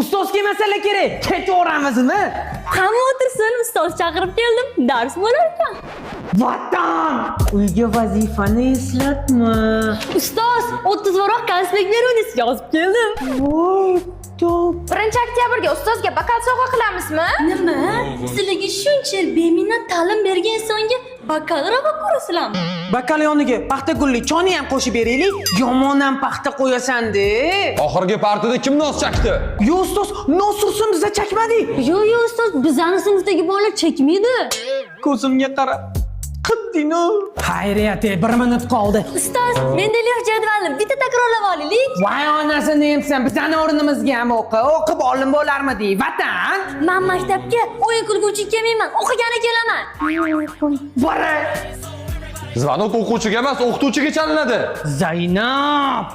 Ustozga masala kerak. Ketaveramizmi? Hamma o'tirsin, ustoz chaqirib keldim. Dars bo'lar ekan. Vatan! Uyga vazifani eslatma. Ustoz, 30 varoq konspekt beruvni yozib keldim. Voy, top. 1-oktyabrga ustozga bakal sovg'a qilamizmi? Nima? Sizlarga shuncha yil beminnat ta'lim bergan insonga bakal ravo ko'rasizlarmi? Bakkal yoniga paxta gulli choni ham qo'shib beraylik. Yomon ham paxta qo'yasan-de. Oxirgi partida kim nos chakdi? Yo ustoz, nosursin biza chakmadik. Yo'q, ustoz, bizning sinfdagi bolalar chekmaydi. Ko'zimga qarab. Qidding-ku. Xayriyat, 1 minut qoldi. Ustoz, menda lix jadvalni bitta takrorlab olaylik. Voy onasini emsan, bizani o'rnimizga ham o'qib olim bo'larmidi? Vatan! Men maktabga o'yin kulguvchi kelmayman, o'qigani kelaman. Bora! Zvonok o'quvchiga emas, o'qituvchiga chalinadi. Zaynab!